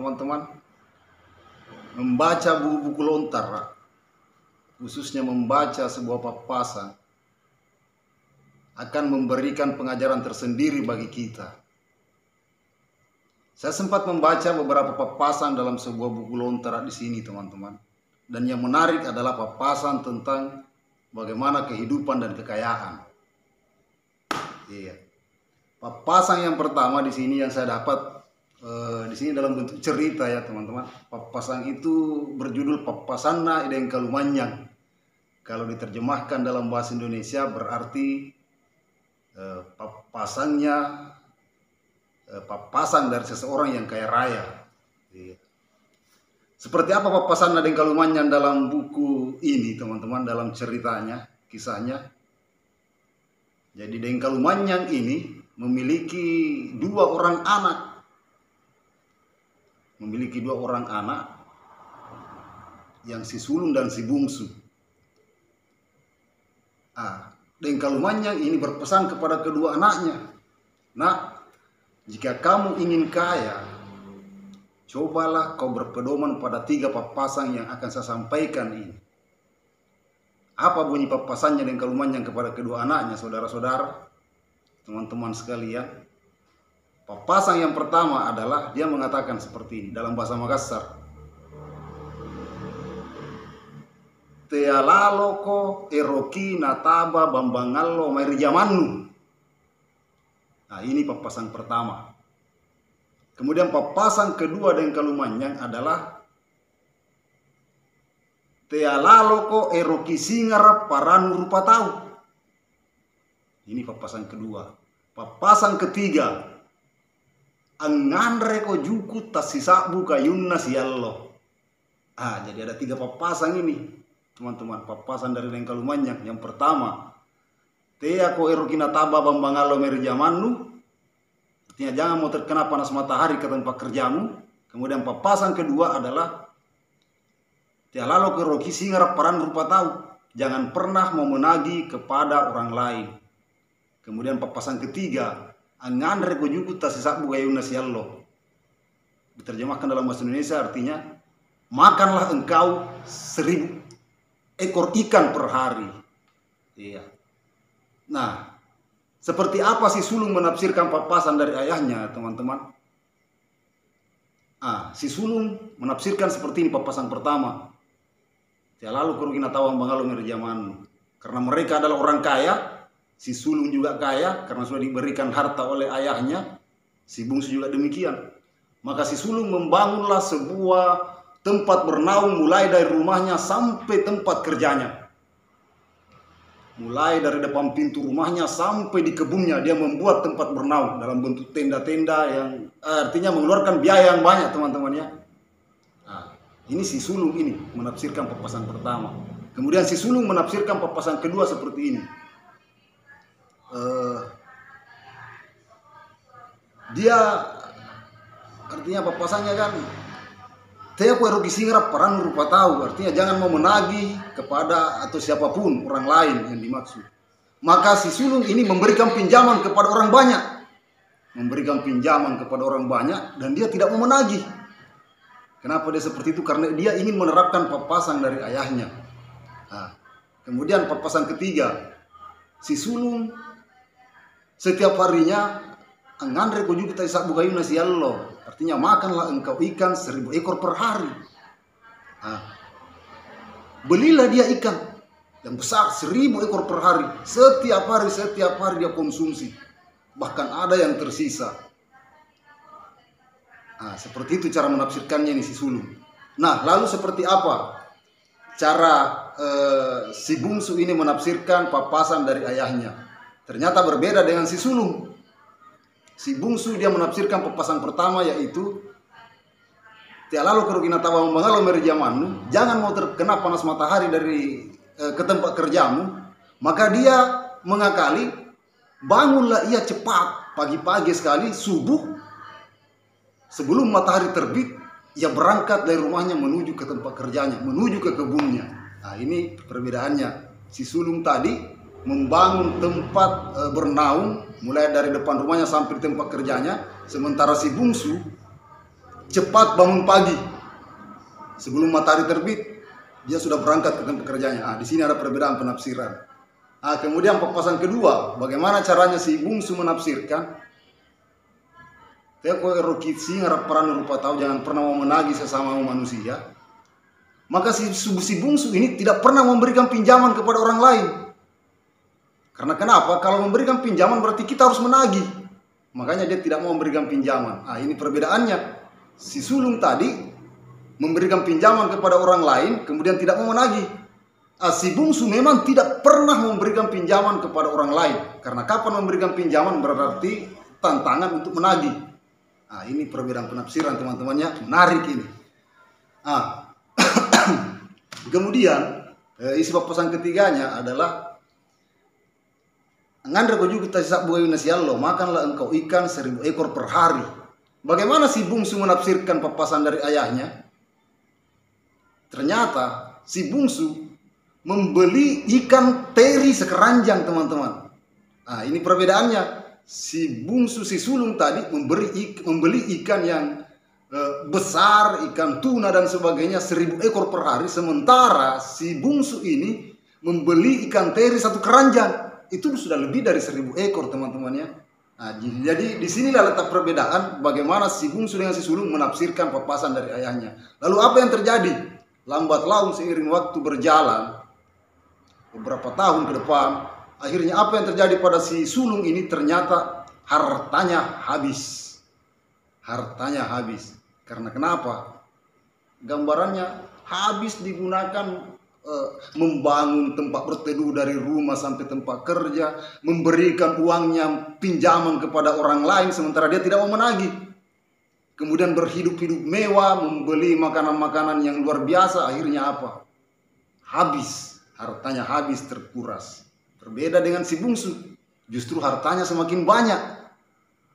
teman-teman, membaca buku-buku lontar, khususnya membaca sebuah papasan, akan memberikan pengajaran tersendiri bagi kita. Saya sempat membaca beberapa papasan dalam sebuah buku lontar di sini, teman-teman. Dan yang menarik adalah papasan tentang bagaimana kehidupan dan kekayaan. Iya. Papasan yang pertama di sini yang saya dapat di sini dalam bentuk cerita ya, teman-teman. Papasan itu berjudul Papasanna Ideng Kalumanyang. Kalau diterjemahkan dalam bahasa Indonesia berarti papasan dari seseorang yang kaya raya. Seperti apa papasan Ideng Kalumanyang dalam buku ini, teman-teman, dalam ceritanya, kisahnya. Jadi Ideng Kalumanyang ini memiliki dua orang anak. Yang si sulung dan si bungsu. Ideng Kalumanyang ini berpesan kepada kedua anaknya, "Nak, jika kamu ingin kaya, cobalah kau berpedoman pada 3 papasan yang akan saya sampaikan ini." Apa bunyi papasannya Ideng Kalumanyang kepada kedua anaknya, saudara-saudara, teman-teman sekalian? Papasan yang pertama adalah dia mengatakan seperti ini dalam bahasa Makassar. "Tealaloko eroki nataba bambangallo mairijamannu." Nah, ini papasan pertama. Kemudian papasan kedua Ideng Kalumanyang adalah "Tealaloko eroki singara paranu rupatau." Ini papasan kedua. Papasan ketiga, "Angandre ko juku tasisabu kayunna siallo." Jadi ada 3 papasan ini, teman-teman. Papasan dari Ideng Kalumanyang. Yang pertama, "Tea ko erokina taba bambangallo merijamannu." Artinya jangan mau terkena panas matahari ke tempat kerjamu. Kemudian papasan kedua adalah "Tea lalo ke roki singar paran rupa tahu." Jangan pernah mau menagih kepada orang lain. Kemudian papasan ketiga, "Angandre ko juku tasisabu kayunna siallo." Diterjemahkan dalam bahasa Indonesia artinya, makanlah engkau 1000 ekor ikan per hari. Iya. Nah, seperti apa si sulung menafsirkan papasan dari ayahnya, teman-teman? Si sulung menafsirkan seperti ini papasan pertama. "Ya lalu kurugina tawang bangalo merjaman." Karena mereka adalah orang kaya, si sulung juga kaya karena sudah diberikan harta oleh ayahnya, si bungsu juga demikian. Maka si sulung membangunlah sebuah tempat bernaung mulai dari rumahnya sampai tempat kerjanya. Mulai dari depan pintu rumahnya sampai di kebunnya dia membuat tempat bernaung dalam bentuk tenda-tenda yang artinya mengeluarkan biaya yang banyak, teman-teman ya. Ini si sulung ini menafsirkan papasan pertama. Kemudian si sulung menafsirkan papasan kedua seperti ini. Dia artinya papasannya kan, "Tea ku eroki singra paran rupa tahu." Artinya jangan mau menagih kepada atau siapapun orang lain yang dimaksud. Maka si sulung ini memberikan pinjaman kepada orang banyak. Dan dia tidak mau menagih. Kenapa dia seperti itu? Karena dia ingin menerapkan papasan dari ayahnya. Kemudian papasan ketiga, si sulung setiap harinya "Angandre ko juku taisabu kayunna siallo." Artinya makanlah engkau ikan 1000 ekor per hari. Belilah dia ikan yang besar 1000 ekor per hari. Setiap hari dia konsumsi. Bahkan ada yang tersisa. Seperti itu cara menafsirkannya ini si sulung. Nah, lalu seperti apa cara si bungsu ini menafsirkan papasan dari ayahnya? Ternyata berbeda dengan si sulung. Si bungsu dia menafsirkan papasan pertama yaitu "Tea lalu kerugina tawa mengalo merjamannu." Jangan mau terkena panas matahari dari ke tempat kerjamu. Maka dia mengakali, bangunlah ia cepat pagi-pagi sekali subuh sebelum matahari terbit. Ia berangkat dari rumahnya menuju ke tempat kerjanya, menuju ke kebunnya. Ini perbedaannya. Si sulung tadi membangun tempat bernaung mulai dari depan rumahnya sampai di tempat kerjanya, sementara si bungsu cepat bangun pagi sebelum matahari terbit, dia sudah berangkat ke tempat kerjanya. Di sini ada perbedaan penafsiran. Kemudian papasan kedua, bagaimana caranya si bungsu menafsirkan? Teko erokitsi ngarap peran rupa tahu jangan pernah mau menagih sesama manusia. Maka si bungsu ini tidak pernah memberikan pinjaman kepada orang lain. Karena kenapa? Kalau memberikan pinjaman berarti kita harus menagih. Makanya dia tidak mau memberikan pinjaman. Ini perbedaannya. Si sulung tadi memberikan pinjaman kepada orang lain, kemudian tidak mau menagih. Si bungsu memang tidak pernah memberikan pinjaman kepada orang lain. Karena kapan memberikan pinjaman berarti tantangan untuk menagih. Ini perbedaan penafsiran teman-temannya, menarik ini. Kemudian isi papasan ketiganya adalah ngandra ko juga tasak buaya nasiallo, makanlah engkau ikan 1000 ekor per hari. Bagaimana si bungsu menafsirkan papasan dari ayahnya? Ternyata si bungsu membeli ikan teri sekeranjang, teman-teman. Ini perbedaannya. Si bungsu, si sulung tadi membeli ikan yang besar, ikan tuna dan sebagainya 1000 ekor per hari, sementara si bungsu ini membeli ikan teri 1 keranjang. Itu sudah lebih dari 1000 ekor, teman-temannya. Jadi disinilah letak perbedaan bagaimana si bungsu dengan si sulung menafsirkan papasan dari ayahnya. Lalu apa yang terjadi? Lambat laun seiring waktu berjalan beberapa tahun ke depan, akhirnya apa yang terjadi pada si sulung ini? Ternyata hartanya habis. Hartanya habis. Karena kenapa? Gambarannya habis digunakan membangun tempat berteduh dari rumah sampai tempat kerja, memberikan uangnya pinjaman kepada orang lain sementara dia tidak mau menagih. Kemudian berhidup-hidup mewah, membeli makanan-makanan yang luar biasa, akhirnya apa? Habis. Hartanya habis, terkuras. Berbeda dengan si bungsu, justru hartanya semakin banyak.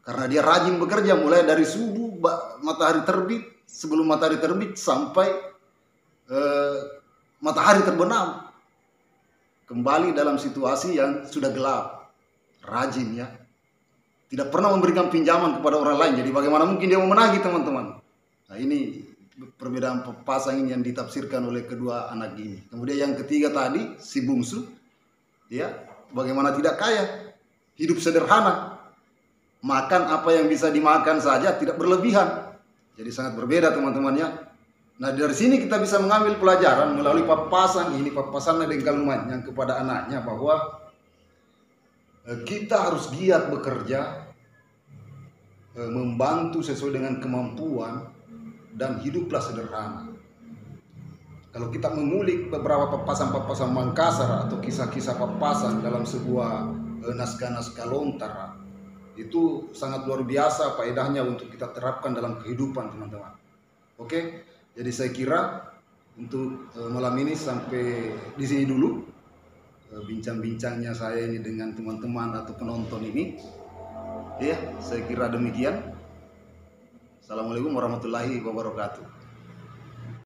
Karena dia rajin bekerja mulai dari subuh matahari terbit, sebelum matahari terbit sampai matahari terbenam. Kembali dalam situasi yang sudah gelap. Rajin ya. Tidak pernah memberikan pinjaman kepada orang lain. Jadi bagaimana mungkin dia mau menagih, teman-teman? Ini perbedaan papasan ini yang ditafsirkan oleh kedua anak ini. Kemudian yang ketiga tadi, si bungsu, ya, bagaimana tidak kaya, hidup sederhana, makan apa yang bisa dimakan saja, tidak berlebihan. Jadi sangat berbeda, teman-temannya. Nah, dari sini kita bisa mengambil pelajaran melalui papasan ini, papasan Dengkaluman yang kepada anaknya, bahwa kita harus giat bekerja, membantu sesuai dengan kemampuan, dan hiduplah sederhana. Kalau kita mengulik beberapa papasan-papasan Mangkasar atau kisah-kisah papasan dalam sebuah naskah-naskah lontar, itu sangat luar biasa faedahnya untuk kita terapkan dalam kehidupan, teman-teman. Oke, jadi saya kira untuk malam ini sampai di sini dulu bincang-bincangnya saya ini dengan teman-teman atau penonton ini. Ya, saya kira demikian. Assalamualaikum warahmatullahi wabarakatuh.